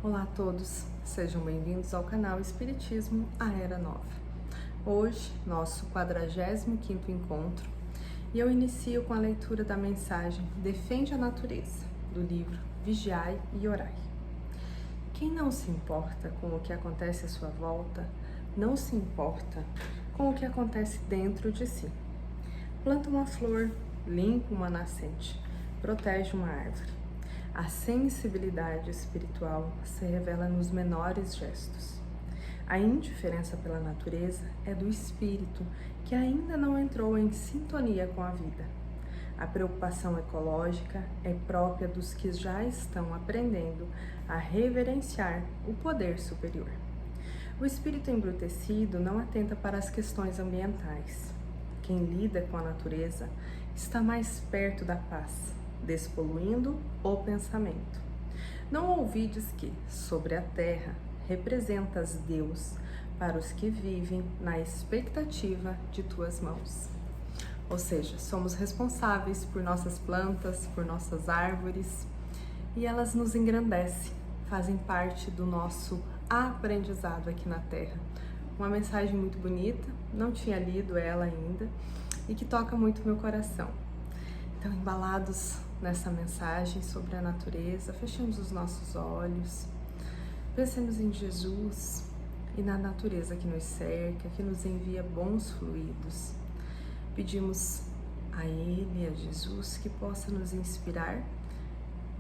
Olá a todos, sejam bem-vindos ao canal Espiritismo, a Era Nova. Hoje, nosso 45º encontro, e eu inicio com a leitura da mensagem Defende a Natureza, do livro Vigiai e Orai. Quem não se importa com o que acontece à sua volta, não se importa com o que acontece dentro de si. Planta uma flor, limpa uma nascente, protege uma árvore. A sensibilidade espiritual se revela nos menores gestos. A indiferença pela natureza é do espírito que ainda não entrou em sintonia com a vida. A preocupação ecológica é própria dos que já estão aprendendo a reverenciar o poder superior. O espírito embrutecido não atenta para as questões ambientais. Quem lida com a natureza está mais perto da paz, despoluindo o pensamento. Não ouvides que, sobre a terra, representas Deus para os que vivem na expectativa de tuas mãos. Ou seja, somos responsáveis por nossas plantas, por nossas árvores, e elas nos engrandecem, fazem parte do nosso aprendizado aqui na Terra. Uma mensagem muito bonita, não tinha lido ela ainda, e que toca muito meu coração. Então, embalados nessa mensagem sobre a natureza, fechemos os nossos olhos, pensemos em Jesus e na natureza que nos cerca, que nos envia bons fluidos. Pedimos a Ele, a Jesus, que possa nos inspirar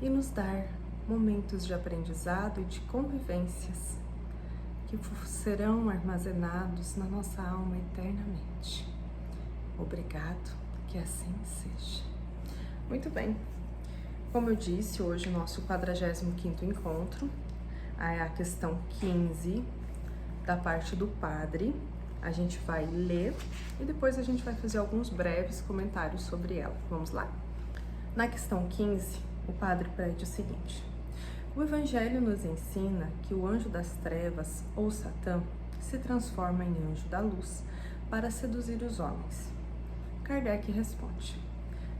e nos dar momentos de aprendizado e de convivências que serão armazenados na nossa alma eternamente. Obrigado, que assim seja. Muito bem, como eu disse, hoje o nosso 45º encontro é a questão 15 da parte do padre. A gente vai ler e depois a gente vai fazer alguns breves comentários sobre ela. Vamos lá? Na questão 15, o padre pede o seguinte: o Evangelho nos ensina que o anjo das trevas, ou Satã, se transforma em anjo da luz para seduzir os homens. Kardec responde: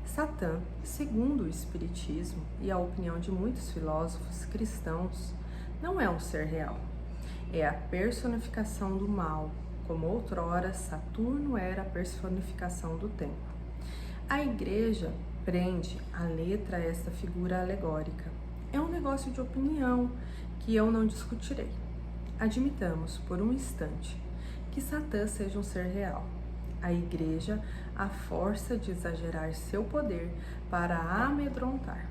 Satã, segundo o Espiritismo e a opinião de muitos filósofos cristãos, não é um ser real. É a personificação do mal, como outrora Saturno era a personificação do tempo. A Igreja prende à letra esta figura alegórica. É um negócio de opinião que eu não discutirei. Admitamos, por um instante, que Satã seja um ser real. A Igreja a força de exagerar seu poder para amedrontar.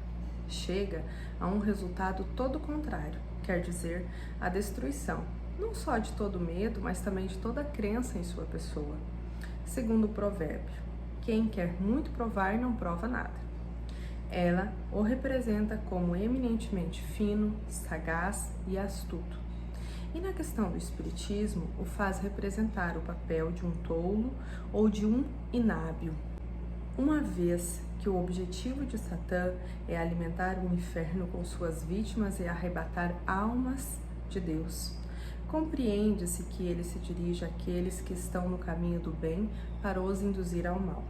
Chega a um resultado todo contrário, quer dizer, a destruição, não só de todo medo, mas também de toda crença em sua pessoa. Segundo o provérbio, quem quer muito provar não prova nada. Ela o representa como eminentemente fino, sagaz e astuto. E na questão do espiritismo, o faz representar o papel de um tolo ou de um inábil. Uma vez que o objetivo de Satã é alimentar o inferno com suas vítimas e arrebatar almas de Deus, compreende-se que ele se dirige àqueles que estão no caminho do bem para os induzir ao mal.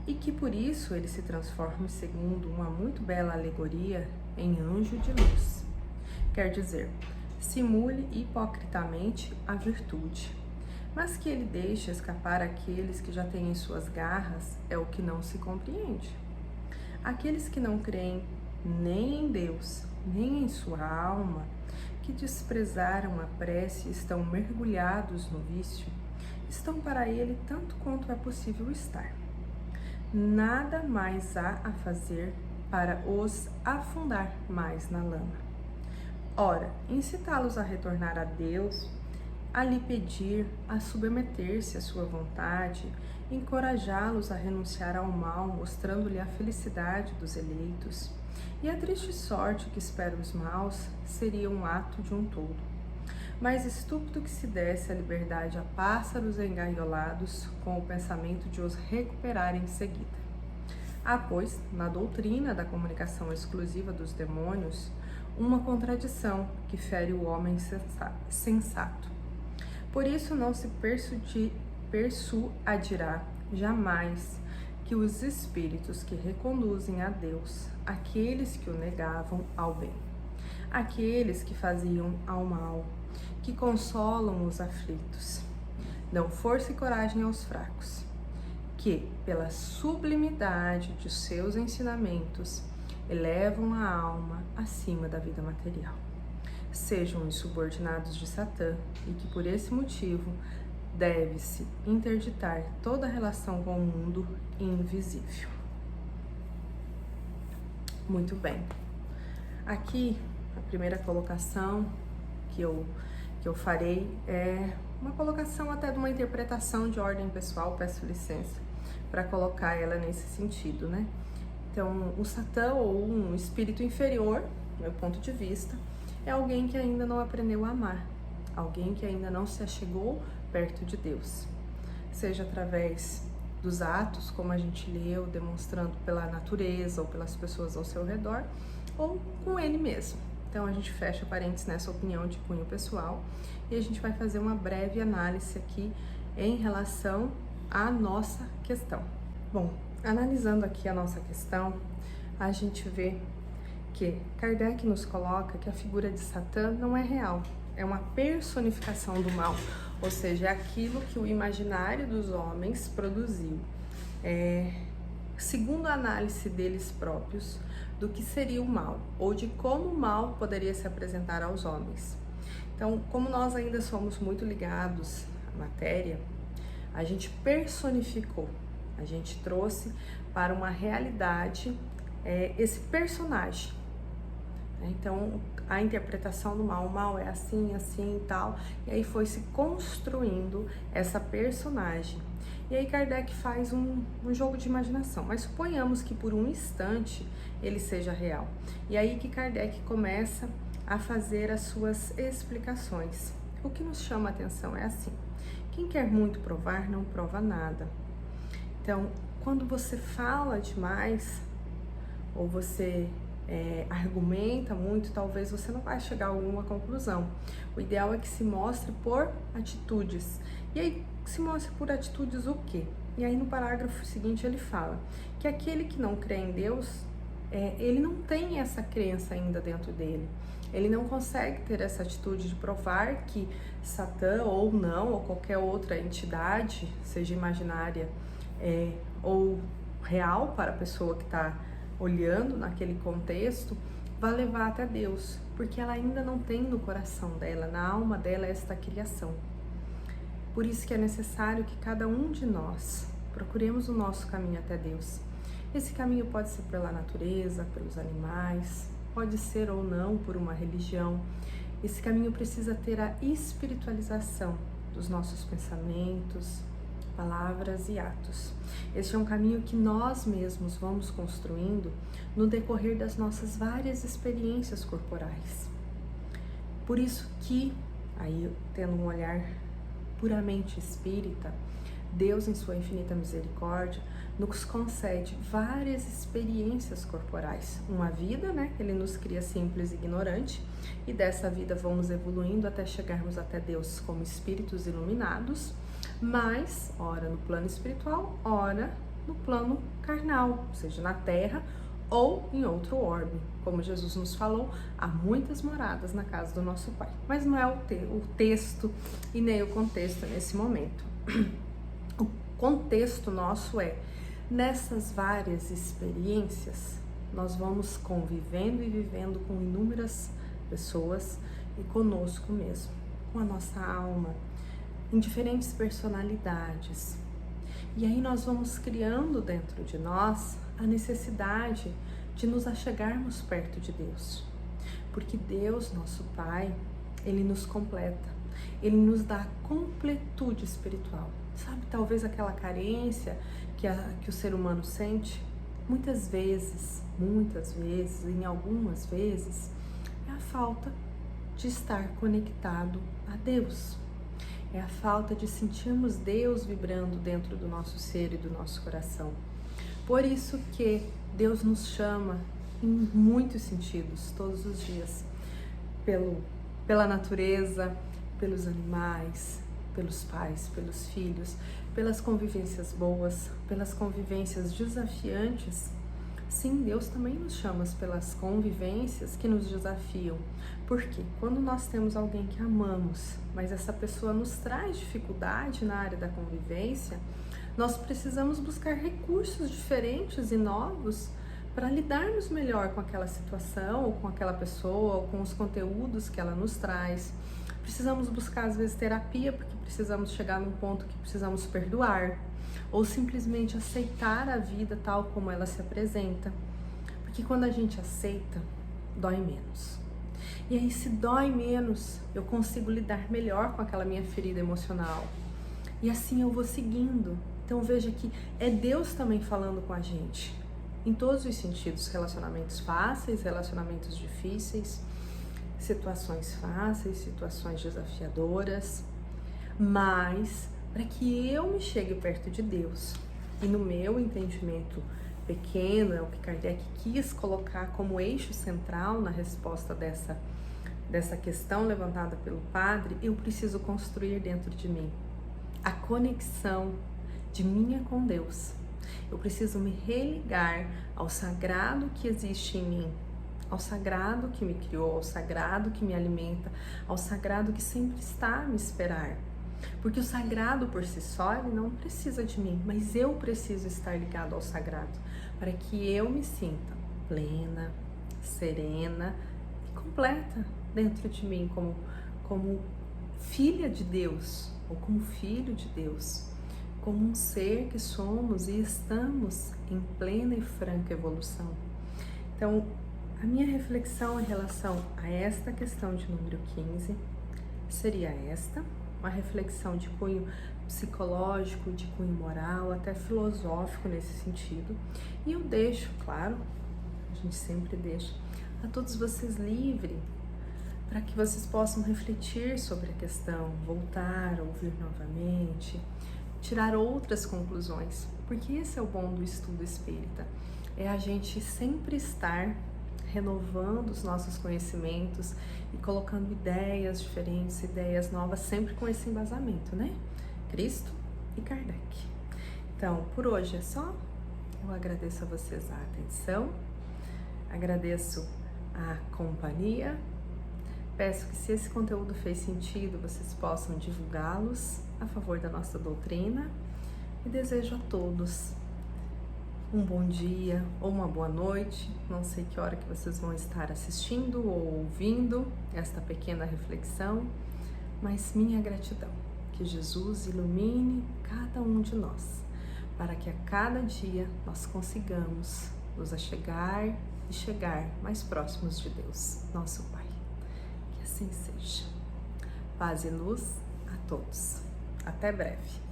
E que por isso ele se transforma, segundo uma muito bela alegoria, em anjo de luz. Quer dizer, simule hipocritamente a virtude, mas que ele deixe escapar aqueles que já têm em suas garras é o que não se compreende. Aqueles que não creem nem em Deus, nem em sua alma, que desprezaram a prece e estão mergulhados no vício, estão para ele tanto quanto é possível estar. Nada mais há a fazer para os afundar mais na lama. Ora, incitá-los a retornar a Deus, a lhe pedir, a submeter-se à sua vontade, encorajá-los a renunciar ao mal, mostrando-lhe a felicidade dos eleitos, e a triste sorte que espera os maus, seria um ato de um tolo. Mais estúpido que se desse a liberdade a pássaros engaiolados, com o pensamento de os recuperar em seguida. Há, pois, na doutrina da comunicação exclusiva dos demônios, uma contradição que fere o homem sensato. Por isso não se persuadirá jamais que os espíritos que reconduzem a Deus aqueles que o negavam ao bem. aqueles que faziam ao mal, que consolam os aflitos, dão força e coragem aos fracos, que, pela sublimidade de seus ensinamentos, elevam a alma acima da vida material. Sejam os subordinados de Satã e que, por esse motivo, deve-se interditar toda relação com o mundo invisível. Muito bem. Aqui, a primeira colocação que eu farei é uma colocação até de uma interpretação de ordem pessoal, peço licença para colocar ela nesse sentido, né? Então, o Satã, ou um espírito inferior, do meu ponto de vista, é alguém que ainda não aprendeu a amar, alguém que ainda não se achegou perto de Deus, seja através dos atos, como a gente leu, demonstrando pela natureza ou pelas pessoas ao seu redor, ou com ele mesmo. Então a gente fecha parênteses nessa opinião de cunho pessoal e a gente vai fazer uma breve análise aqui em relação à nossa questão. Bom, analisando aqui a nossa questão, a gente vê que Kardec nos coloca que a figura de Satã não é real, é uma personificação do mal, ou seja, é aquilo que o imaginário dos homens produziu, segundo a análise deles próprios, do que seria o mal, ou de como o mal poderia se apresentar aos homens. Então, como nós ainda somos muito ligados à matéria, a gente personificou, a gente trouxe para uma realidade esse personagem. Então, a interpretação do mal, o mal é assim, assim e tal, e aí foi se construindo essa personagem. E aí Kardec faz um jogo de imaginação, mas suponhamos que por um instante ele seja real. E aí que Kardec começa a fazer as suas explicações. O que nos chama a atenção é assim: quem quer muito provar, não prova nada. Então, quando você fala demais, ou você argumenta muito, talvez você não vai chegar a alguma conclusão. O ideal é que se mostre por atitudes. E aí, se mostre por atitudes o quê? E aí no parágrafo seguinte ele fala que aquele que não crê em Deus, ele não tem essa crença ainda dentro dele. Ele não consegue ter essa atitude de provar que Satã ou não, ou qualquer outra entidade, seja imaginária ou real para a pessoa que está olhando naquele contexto, vai levar até Deus, porque ela ainda não tem no coração dela, na alma dela, esta criação. Por isso que é necessário que cada um de nós procuremos o nosso caminho até Deus. Esse caminho pode ser pela natureza, pelos animais, pode ser ou não por uma religião. Esse caminho precisa ter a espiritualização dos nossos pensamentos, palavras e atos. Este é um caminho que nós mesmos vamos construindo no decorrer das nossas várias experiências corporais. Por isso que, aí tendo um olhar puramente espírita, Deus, em sua infinita misericórdia, nos concede várias experiências corporais. Uma vida, né? Ele nos cria simples e ignorante, e dessa vida vamos evoluindo até chegarmos até Deus como espíritos iluminados, mas ora no plano espiritual, ora no plano carnal, seja na terra ou em outro orbe. Como Jesus nos falou, há muitas moradas na casa do nosso Pai. Mas não é o texto e nem o contexto nesse momento. O contexto nosso é, nessas várias experiências, nós vamos convivendo e vivendo com inúmeras pessoas e conosco mesmo, com a nossa alma, em diferentes personalidades. E aí nós vamos criando dentro de nós a necessidade de nos achegarmos perto de Deus. Porque Deus, nosso Pai, Ele nos completa, Ele nos dá completude espiritual. Sabe, talvez aquela carência que o ser humano sente, muitas vezes, em algumas vezes, é a falta de estar conectado a Deus. É a falta de sentirmos Deus vibrando dentro do nosso ser e do nosso coração. Por isso que Deus nos chama em muitos sentidos, todos os dias, pela natureza, pelos animais, pelos pais, pelos filhos, pelas convivências boas, pelas convivências desafiantes, Sim, Deus também nos chama pelas convivências que nos desafiam. Porque quando nós temos alguém que amamos, mas essa pessoa nos traz dificuldade na área da convivência, nós precisamos buscar recursos diferentes e novos para lidarmos melhor com aquela situação, ou com aquela pessoa, ou com os conteúdos que ela nos traz. Precisamos buscar, às vezes, terapia, porque precisamos chegar num ponto que precisamos perdoar, ou simplesmente aceitar a vida tal como ela se apresenta. Porque quando a gente aceita, dói menos. E aí, se dói menos, eu consigo lidar melhor com aquela minha ferida emocional. E assim eu vou seguindo. Então veja que é Deus também falando com a gente. Em todos os sentidos, relacionamentos fáceis, relacionamentos difíceis, situações fáceis, situações desafiadoras, mas para que eu me chegue perto de Deus, e no meu entendimento pequeno, é o que Kardec quis colocar como eixo central na resposta dessa questão levantada pelo padre, eu preciso construir dentro de mim a conexão de minha com Deus. Eu preciso me religar ao sagrado que existe em mim, ao sagrado que me criou, ao sagrado que me alimenta, ao sagrado que sempre está a me esperar. Porque o sagrado por si só, ele não precisa de mim, mas eu preciso estar ligado ao sagrado para que eu me sinta plena, serena e completa dentro de mim como filha de Deus ou como filho de Deus, como um ser que somos e estamos em plena e franca evolução. Então, a minha reflexão em relação a esta questão de número 15 seria esta, uma reflexão de cunho psicológico, de cunho moral, até filosófico nesse sentido. E eu deixo, claro, a gente sempre deixa, a todos vocês livre para que vocês possam refletir sobre a questão, voltar, ouvir novamente, tirar outras conclusões, porque esse é o bom do estudo espírita, é a gente sempre estar renovando os nossos conhecimentos e colocando ideias diferentes, ideias novas, sempre com esse embasamento, né? Cristo e Kardec. Então, por hoje é só. Eu agradeço a vocês a atenção, agradeço a companhia. Peço que, se esse conteúdo fez sentido, vocês possam divulgá-los a favor da nossa doutrina, e desejo a todos um bom dia ou uma boa noite. Não sei que hora que vocês vão estar assistindo ou ouvindo esta pequena reflexão, mas minha gratidão. Que Jesus ilumine cada um de nós, para que a cada dia nós consigamos nos achegar e chegar mais próximos de Deus, nosso Pai. Que assim seja. Paz e luz a todos. Até breve.